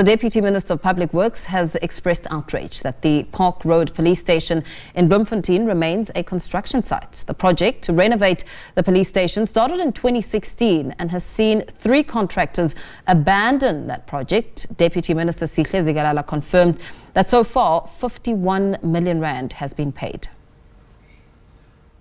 The Deputy Minister of Public Works has expressed outrage that the Park Road Police Station in Bloemfontein remains a construction site. The project to renovate the police station started in 2016 and has seen 3 contractors abandon that project. Deputy Minister Sihle Zikalala confirmed that so far 51 million rand has been paid.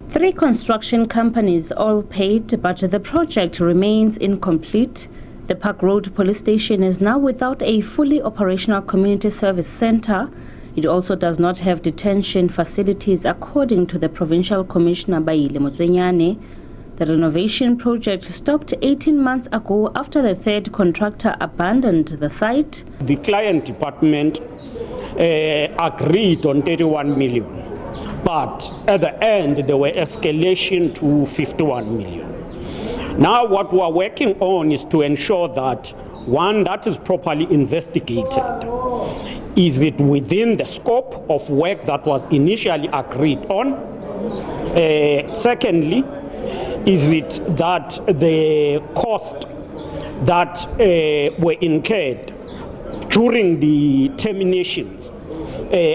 3 construction companies all paid, but the project remains incomplete. The Park Road Police Station is now without a fully operational community service center. It also does not have detention facilities, according to the Provincial Commissioner Bayile. The renovation project stopped 18 months ago after the 3rd contractor abandoned the site. The client department agreed on 31 million, but at the end there were escalation to 51 million. Now what we are working on is to ensure that, one, that is properly investigated. Is it within the scope of work that was initially agreed on? Secondly, is it that the cost that were incurred during the terminations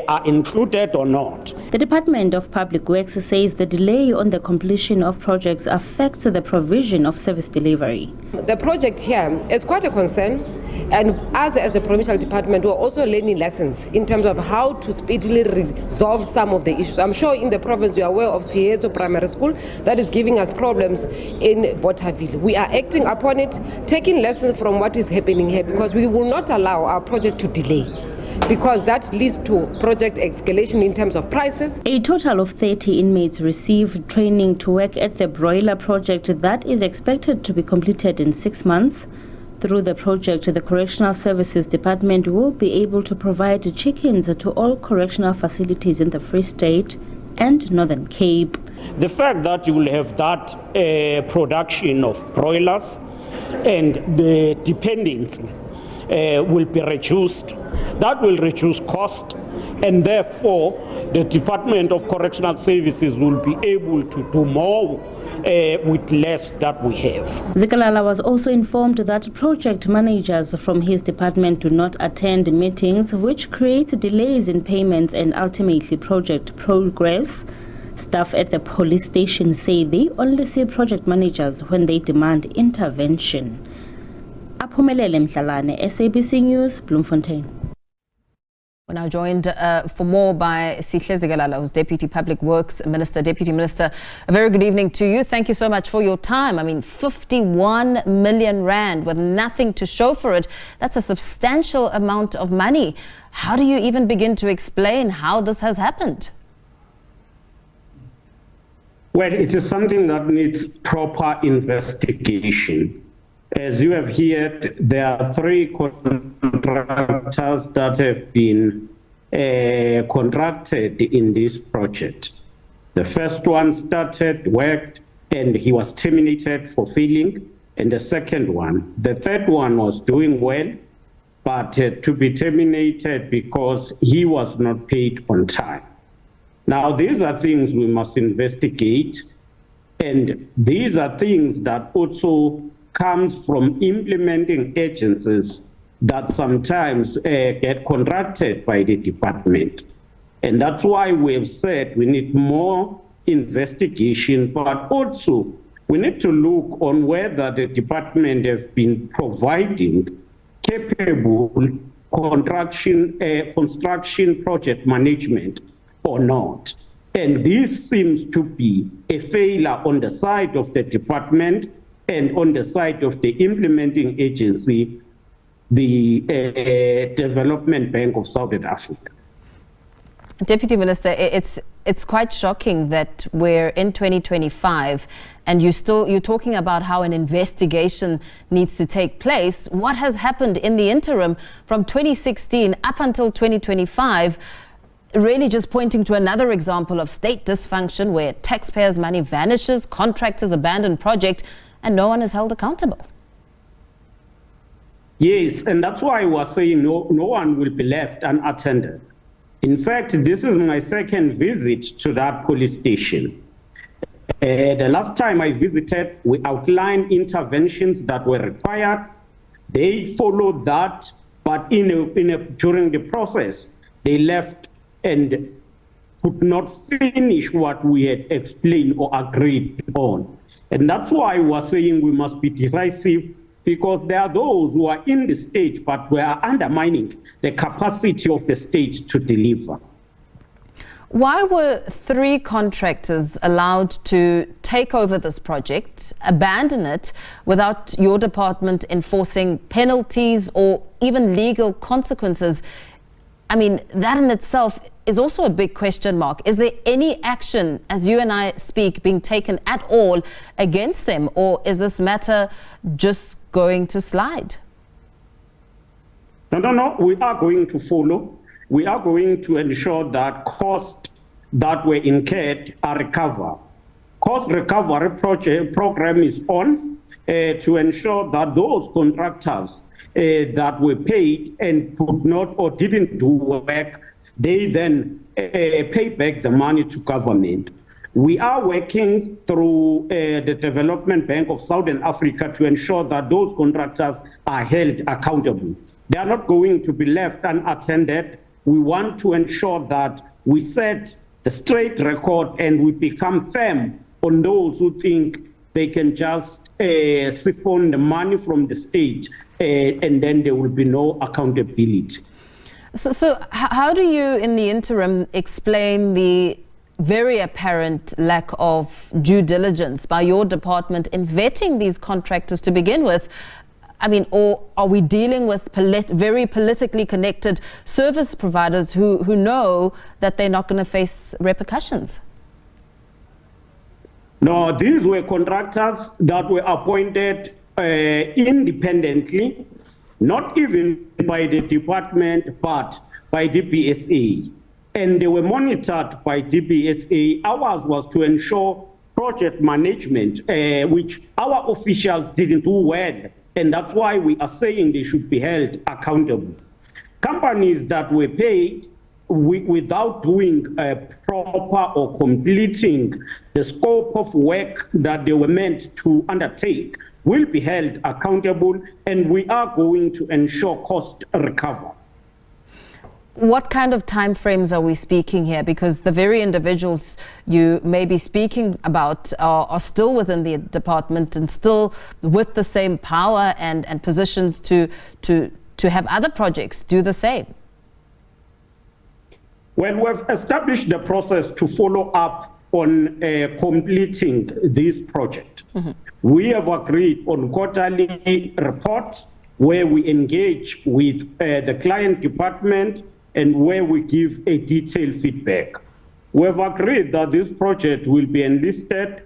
are included or not? The Department of Public Works says the delay on the completion of projects affects the provision of service delivery. The project here is quite a concern, and as a provincial department, we're also learning lessons in terms of how to speedily resolve some of the issues. I'm sure in the province you are aware of Sihetso Primary School that is giving us problems in Bothaville. We are acting upon it, taking lessons from what is happening here, because we will not allow our project to delay, because that leads to project escalation in terms of prices. A total of 30 inmates received training to work at the broiler project that is expected to be completed in 6 months. Through the project, the Correctional Services Department will be able to provide chickens to all correctional facilities in the Free State and Northern Cape. The fact that you will have that production of broilers and the dependency will be reduced. That will reduce cost, and therefore the Department of Correctional Services will be able to do more with less that we have. Zikalala was also informed that project managers from his department do not attend meetings, which creates delays in payments and ultimately project progress. Staff at the police station say they only see project managers when they demand intervention. Aphumelele Mhlalane, SABC News, Bloemfontein. We're now joined for more by Sihle Zikalala, who's Deputy Public Works Minister. Deputy Minister, a very good evening to you. Thank you so much for your time. I mean, 51 million rand with nothing to show for it. That's a substantial amount of money. How do you even begin to explain how this has happened? Well, it is something that needs proper investigation. As you have heard, there are 3 contractors that have been contracted in this project. The first one started, worked, and he was terminated for failing. And the second one, the third one was doing well, but to be terminated because he was not paid on time. Now, these are things we must investigate, and these are things that also comes from implementing agencies that sometimes get contracted by the department. And that's why we have said we need more investigation, but also we need to look on whether the department has been providing capable construction project management or not. And this seems to be a failure on the side of the department and on the side of the implementing agency, the Development Bank of Southern Africa. Deputy Minister, it's quite shocking that we're in 2025 and you're talking about how an investigation needs to take place. What has happened in the interim from 2016 up until 2025? Really just pointing to another example of state dysfunction where taxpayers' money vanishes, contractors abandon project, and no one is held accountable. Yes, and that's why we're saying no one will be left unattended. In fact, this is my 2nd visit to that police station. The last time I visited, we outlined interventions that were required. They followed that but during the process, they left and could not finish what we had explained or agreed on. And that's why we're saying we must be decisive, because there are those who are in the state, but we are undermining the capacity of the state to deliver. Why were 3 contractors allowed to take over this project, abandon it, without your department enforcing penalties or even legal consequences? I mean, that in itself is also a big question mark. Is there any action, as you and I speak, being taken at all against them, or is this matter just going to slide? No, we are going to follow. We are going to ensure that costs that were incurred are recovered. Cost recovery program is on to ensure that those contractors that were paid and could not or didn't do work, they then pay back the money to government. We are working through the Development Bank of Southern Africa to ensure that those contractors are held accountable. They are not going to be left unattended. We want to ensure that we set the straight record and we become firm on those who think they can just siphon the money from the state and then there will be no accountability. So how do you, in the interim, explain the very apparent lack of due diligence by your department in vetting these contractors to begin with? I mean, or are we dealing with very politically connected service providers who know that they're not going to face repercussions? No, these were contractors that were appointed independently, not even by the department, but by DBSA. And they were monitored by DBSA. Ours was to ensure project management, which our officials didn't do well. And that's why we are saying they should be held accountable. Companies that were paid without doing proper or completing the scope of work that they were meant to undertake will be held accountable, and we are going to ensure cost recovery. What kind of timeframes are we speaking here? Because the very individuals you may be speaking about are still within the department and still with the same power and positions to have other projects do the same. Well, we've established the process to follow up on completing this project. Mm-hmm. We have agreed on quarterly reports where we engage with the client department and where we give a detailed feedback. We've agreed that this project will be enlisted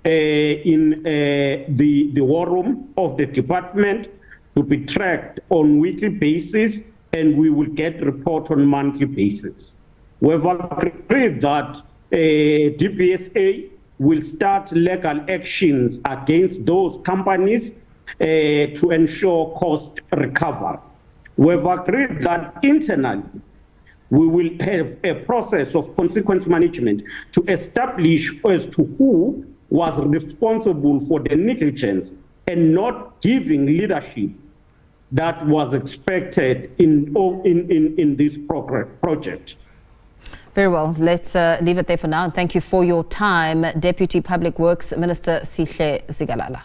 in the war room of the department to be tracked on weekly basis, and we will get report on monthly basis. We've agreed that DBSA will start legal actions against those companies to ensure cost recovery. We've agreed that internally, we will have a process of consequence management to establish as to who was responsible for the negligence and not giving leadership that was expected in this project. Very well. Let's leave it there for now. And thank you for your time, Deputy Public Works Minister Sihle Zikalala.